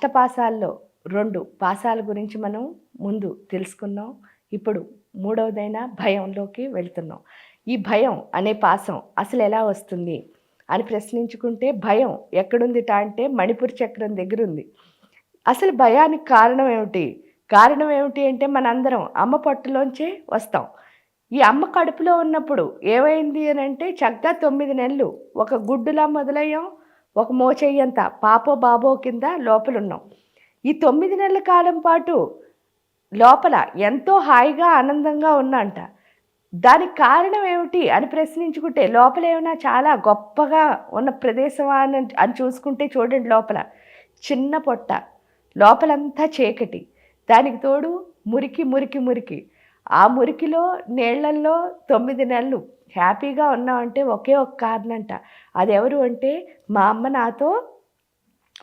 అష్టపాసాల్లో 2 పాసాల గురించి మనం ముందు తెలుసుకున్నాం. ఇప్పుడు మూడవదైన భయంలోకి వెళ్తున్నాం. ఈ భయం అనే పాసం అసలెలా వస్తుంది అని ప్రశ్నించుకుంటే భయం ఎక్కడుందిట అంటే మణిపుర చక్రం దగ్గరుంది. అసలు భయానికి కారణం ఏమిటి? కారణం ఏమిటి అంటే మనందరం అమ్మ పొట్టలోంచే వస్తాం. ఈ అమ్మ కడుపులో ఉన్నప్పుడు ఏమైంది అనంటే చక్కగా 9 నెలలు ఒక గుడ్డులా మొదలయ్యాం. ఒక మోచెయ్యంత పాపో, బాబో కింద లోపలున్నాం. ఈ 9 నెలల కాలం పాటు లోపల ఎంతో హాయిగా, ఆనందంగా ఉన్నాంట. దానికి కారణం ఏమిటి అని ప్రశ్నించుకుంటే లోపల ఏమైనా చాలా గొప్పగా ఉన్న ప్రదేశమా అని చూసుకుంటే చూడండి లోపల చిన్న పొట్ట. లోపలంతా చీకటి. దానికి తోడు మురికి, మురికి, మురికి. ఆ మురికిలో నీళ్ళల్లో 9 నెలలు హ్యాపీగా ఉన్నామంటే ఒకే ఒక కారణంట. అదెవరు అంటే మా అమ్మ నాతో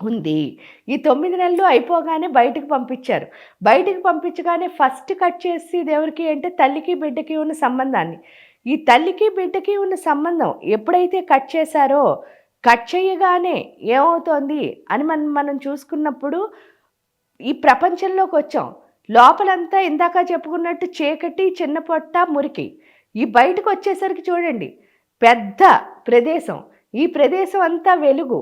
ఉంది. ఈ 9 నెలలు అయిపోగానే బయటకి పంపించారు. బయటికి పంపించగానే ఫస్ట్ కట్ చేసేది ఎవరికి అంటే తల్లికి, బిడ్డకి ఉన్న సంబంధాన్ని. ఈ తల్లికి, బిడ్డకి ఉన్న సంబంధం ఎప్పుడైతే కట్ చేశారో, కట్ చేయగానే ఏమవుతోంది అని మనం చూసుకున్నప్పుడు ఈ ప్రపంచంలోకొచ్చాం. లోపలంతా ఇందాక చెప్పుకున్నట్టు చీకటి, చిన్న పొట్ట, మురికి. ఈ బయటకొచ్చేసరికి చూడండి పెద్ద ప్రదేశం. ఈ ప్రదేశం అంతా వెలుగు.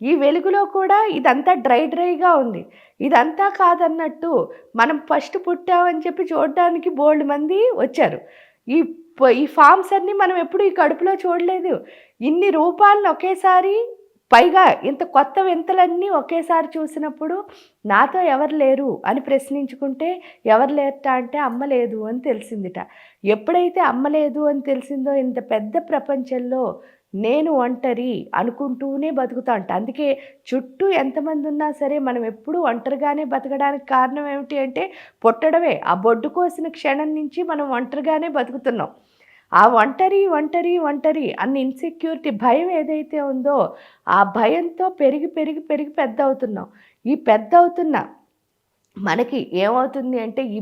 ఈ వెలుగులో కూడా ఇదంతా డ్రైగా ఉంది. ఇదంతా కాదన్నట్టు మనం ఫస్ట్ పుట్టామని చెప్పి చూడడానికి బోలెడు మంది వచ్చారు. ఈ ఈ ఫార్మ్స్ అన్నీ మనం ఎప్పుడు ఈ కడుపులో చూడలేదు. ఇన్ని రూపాలను ఒకేసారి పైగా ఇంత కొత్త వింతలన్నీ ఒకేసారి చూసినప్పుడు నాతో ఎవరు లేరు అని ప్రశ్నించుకుంటే ఎవరు లేరట అంటే అమ్మ లేదు అని తెలిసిందిట. ఎప్పుడైతే అమ్మ లేదు అని తెలిసిందో ఇంత పెద్ద ప్రపంచంలో నేను ఒంటరి అనుకుంటూనే బతుకుతా అంట. అందుకే చుట్టూ ఎంతమంది ఉన్నా సరే మనం ఎప్పుడూ ఒంటరిగానే బతకడానికి కారణం ఏమిటి అంటే పుట్టడమే. ఆ బొడ్డు కోసిన క్షణం నుంచి మనం ఒంటరిగానే బతుకుతున్నాం. ఆ ఒంటరి, ఒంటరి, ఒంటరి అన్న ఇన్‌సెక్యూరిటీ భయం ఏదైతే ఉందో ఆ భయంతో పెరిగి, పెరిగి, పెరిగి పెద్దవుతున్నాం. ఈ పెద్దవుతున్న మనకి ఏమవుతుంది అంటే ఈ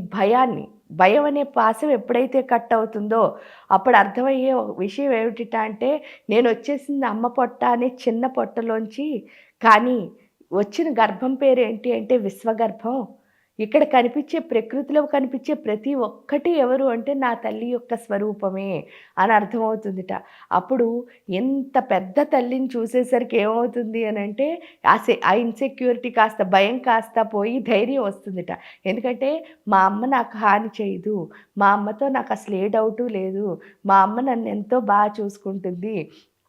భయం అనే పాశం ఎప్పుడైతే కట్ అవుతుందో అప్పుడు అర్థమయ్యే విషయం ఏమిటిట అంటే నేనొచ్చేసింది అమ్మ పొట్ట అనే చిన్న పొట్టలోంచి. కానీ వచ్చిన గర్భం పేరేంటి అంటే విశ్వగర్భం. ఇక్కడ కనిపించే ప్రకృతిలో కనిపించే ప్రతి ఒక్కటి ఎవరు అంటే నా తల్లి యొక్క స్వరూపమే అని అర్థమవుతుందిట. అప్పుడు ఎంత పెద్ద తల్లిని చూసేసరికి ఏమవుతుంది అనంటే ఆ ఇన్‌సెక్యూరిటీ కాస్త భయం కాస్త పోయి ధైర్యం వస్తుందిట. ఎందుకంటే మా అమ్మ నాకు హాని చేయదు. మా అమ్మతో నాకు అసలు ఏ డౌటు లేదు. మా అమ్మ నన్ను ఎంతో బాగా చూసుకుంటుంది.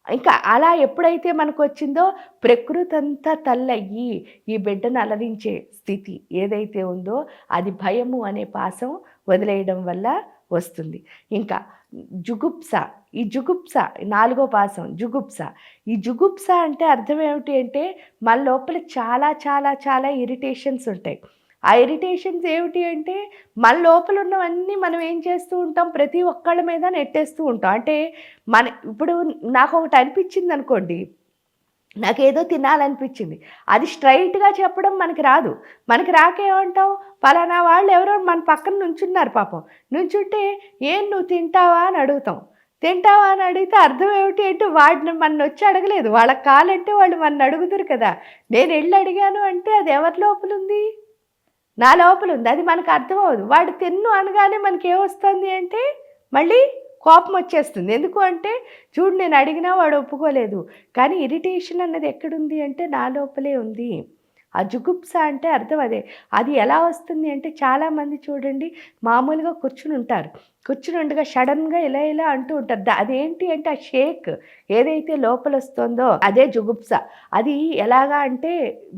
ఇంకా అలా ఎప్పుడైతే మనకొచ్చిందో ప్రకృతంతా తల్లయ్యి ఈ బిడ్డను అలరించే స్థితి ఏదైతే ఉందో అది భయము అనే పాశం వదిలేయడం వల్ల వస్తుంది. ఇంకా జుగుప్స. ఈ జుగుప్స 4గో పాశం జుగుప్స. ఈ జుగుప్స అంటే అర్థం ఏమిటి అంటే మన లోపల చాలా చాలా చాలా ఇరిటేషన్స్ ఉంటాయి. ఆ ఇరిటేషన్స్ ఏమిటి అంటే మన లోపల ఉన్నవన్నీ మనం ఏం చేస్తూ ఉంటాం ప్రతి ఒక్కళ్ళ మీద నెట్టేస్తూ ఉంటాం. అంటే ఇప్పుడు నాకొకటి అనిపించిందనుకోండి, నాకేదో తినాలనిపించింది. అది స్ట్రెయిట్‌గా చెప్పడం మనకి రాదు. మనకి రాక ఏమంటాం, పలానా వాళ్ళు ఎవరో మన పక్కన నుంచున్నారు పాపం. నుంచుంటే "ఏం నువ్వు తింటావా?" అని అడుగుతాం. తింటావా అని అడిగితే అర్థం ఏమిటి అంటే వాడు మననొచ్చి అడగలేదు. వాళ్ళకి కాలంటే వాళ్ళు మనని అడుగుదురు కదా! నేనెళ్ళి అడిగాను అంటే అది ఎవరి లోపలుంది? నా లోపలుంది. అది మనకు అర్థమవ్వదు. వాడు తిన్ను అనగానే మనకేమొస్తుంది అంటే మళ్ళీ కోపమొచ్చేస్తుంది. ఎందుకు అంటే చూడు నేను అడిగినా వాడు ఒప్పుకోలేదు. కానీ ఇరిటేషన్ అన్నది ఎక్కడుంది అంటే నా లోపలే ఉంది. ఆ జుగుప్స అంటే అర్థం అదే. అది ఎలా వస్తుంది అంటే చాలామంది చూడండి మామూలుగా కూర్చునుంటారు. కూర్చునుండగా సడెన్‌గా ఇలా ఇలా అంటూ ఉంటారు. అదేంటి అంటే ఆ షేక్ ఏదైతే లోపలొస్తుందో అదే జుగుప్స. అది ఎలాగా అంటే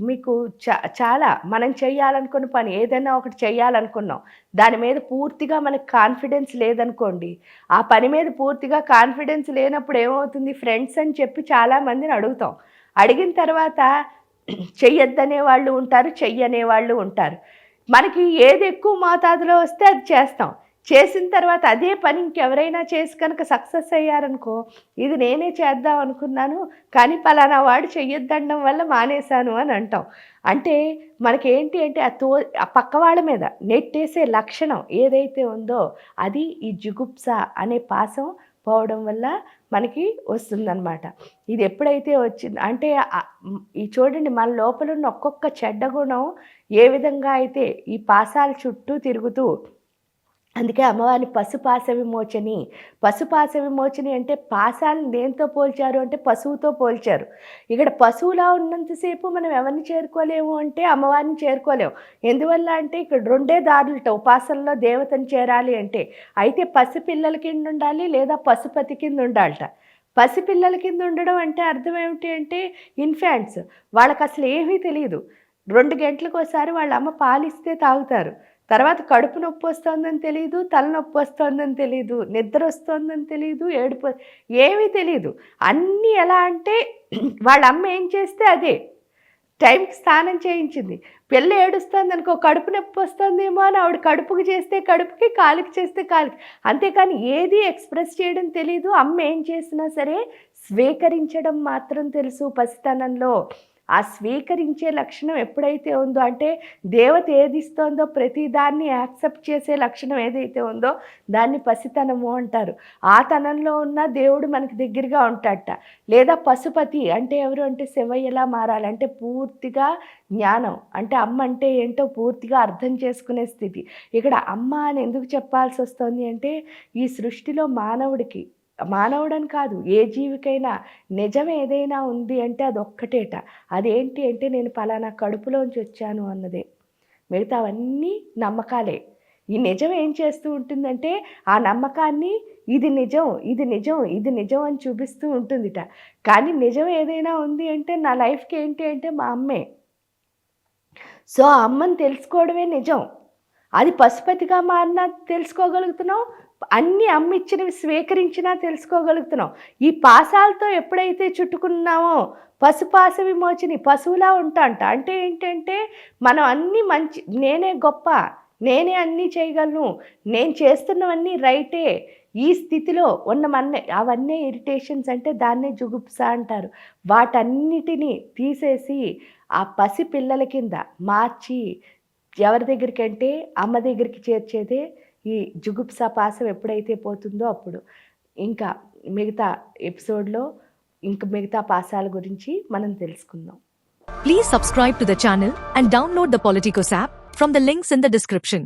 మీకు చాలా మనం చేయాలనుకున్న పని ఏదైనా ఒకటి చేయాలనుకున్నాం. దాని మీద పూర్తిగా మనకు కాన్ఫిడెన్స్ లేదనుకోండి. ఆ పని మీద పూర్తిగా కాన్ఫిడెన్స్ లేనప్పుడు ఏమవుతుంది ఫ్రెండ్స్ అని చెప్పి చాలామందిని అడుగుతాం. అడిగిన తర్వాత చెయ్యొద్దనే వాళ్ళు ఉంటారు. చెయ్యనే వాళ్ళు ఉంటారు. మనకి ఏది ఎక్కువ మోతాదులో వస్తే అది చేస్తాం. చేసిన తర్వాత అదే పని ఇంకెవరైనా చేసి కనుక సక్సెస్ అయ్యారనుకో, ఇది నేనే చేద్దాం అనుకున్నాను. కానీ పలానా వాడు చెయ్యొద్దనడం వల్ల మానేశాను అని అంటాం. అంటే మనకేంటి అంటే ఆ పక్క వాళ్ళ మీద నెట్టేసే లక్షణం ఏదైతే ఉందో అది ఈ జుగుప్స అనే పాశం పోవడం వల్ల మనకి వస్తుందన్నమాట. ఇది ఎప్పుడైతే వచ్చింది అంటే ఈ చూడండి మన లోపల ఉన్న ఒక్కొక్క చెడ్డ గుణం ఏ విధంగా అయితే ఈ పాసాల చుట్టూ తిరుగుతూ, అందుకే అమ్మవారిని పశుపాశ విమోచని. పశుపాశ విమోచని అంటే పాశాలను దేంతో పోల్చారు అంటే పశువుతో పోల్చారు. ఇక్కడ పశువులా ఉన్నంతసేపు మనం ఎవరిని చేరుకోలేము అంటే అమ్మవారిని చేరుకోలేము. ఎందువల్ల అంటే ఇక్కడ రెండే దారులట ఉపాసనలో దేవతను చేరాలి అంటే. అయితే పసిపిల్లల కింద ఉండాలి లేదా పశుపతి కింద ఉండాలట. పసిపిల్లల కింద ఉండడం అంటే అర్థం ఏమిటి అంటే ఇన్ఫాంట్స్, వాళ్ళకి అసలు ఏమీ తెలియదు. 2 గంటలకోసారి వాళ్ళ అమ్మ పాలిస్తే తాగుతారు. తర్వాత కడుపు నొప్పి వస్తోందని తెలీదు, తలనొప్పి వస్తోందని తెలీదు, నిద్ర వస్తోందని తెలీదు, ఏడుపు ఏమీ తెలీదు. అన్నీ ఎలా అంటే వాళ్ళ అమ్మ ఏం చేస్తే అదే. టైంకి స్నానం చేయించింది. పిల్ల ఏడుస్తోందనుకో, కడుపు నొప్పి వస్తుందేమో అని ఆవిడ కడుపుకి చేస్తే కడుపుకి, కాలికి చేస్తే కాలికి. అంతేకాని ఏది ఎక్స్ప్రెస్ చేయడం తెలీదు. అమ్మ ఏం చేసినా సరే స్వీకరించడం మాత్రం తెలుసు పసితనంలో. ఆ స్వీకరించే లక్షణం ఎప్పుడైతే ఉందో అంటే దేవత ఏది ఇస్తోందో ప్రతిదాన్ని యాక్సెప్ట్ చేసే లక్షణం ఏదైతే ఉందో దాన్ని పసితనము అంటారు. ఆ తనంలో ఉన్న దేవుడు మనకి దగ్గరగా ఉంటాడట. లేదా పశుపతి అంటే ఎవరు అంటే శివయ్యలా మారాలంటే పూర్తిగా జ్ఞానం అంటే అమ్మ అంటే ఏంటో పూర్తిగా అర్థం చేసుకునే స్థితి. ఇక్కడ అమ్మ అని ఎందుకు చెప్పాల్సి వస్తుంది అంటే ఈ సృష్టిలో మానవుడని కాదు, ఏ జీవికైనా నిజం ఏదైనా ఉంది అంటే అది ఒక్కటేట. అదేంటి అంటే నేను పలానా కడుపులోంచి వచ్చాను అన్నదే. మిగతావన్నీ నమ్మకాలే. ఈ నిజం ఏం చేస్తూ ఉంటుందంటే ఆ నమ్మకాన్ని ఇది నిజం, ఇది నిజం, ఇది నిజం అని చూపిస్తూ ఉంటుందిట. కానీ నిజం ఏదైనా ఉంది అంటే నా లైఫ్కి ఏంటి అంటే మా అమ్మే. సో ఆ అమ్మని తెలుసుకోవడమే నిజం. అది పశుపతిగా మారినా తెలుసుకోగలుగుతున్నాం, అన్నీ అమ్మ ఇచ్చినవి స్వీకరించినా తెలుసుకోగలుగుతున్నాం. ఈ పాసాలతో ఎప్పుడైతే చుట్టుకున్నామో పశుపాశ విమోచని, పశువులా ఉంటాంట. అంటే ఏంటంటే మనం అన్నీ మంచి, నేనే గొప్ప, నేనే అన్నీ చేయగలను, నేను చేస్తున్నవన్నీ రైటే, ఈ స్థితిలో అవన్నీ ఇరిటేషన్స్ అంటే దాన్నే జుగుప్స అంటారు. వాటన్నిటినీ తీసేసి ఆ పసి పిల్లల కింద మార్చి ఎవరి దగ్గరికి అంటే అమ్మ దగ్గరికి చేర్చేదే ఈ జుగుప్స పాశం ఎప్పుడైతే పోతుందో అప్పుడు. ఇంకా మిగతా ఎపిసోడ్లో మిగతా పాశాల గురించి మనం తెలుసుకుందాం. Please subscribe to the channel and download the Politicos app from the links in the description.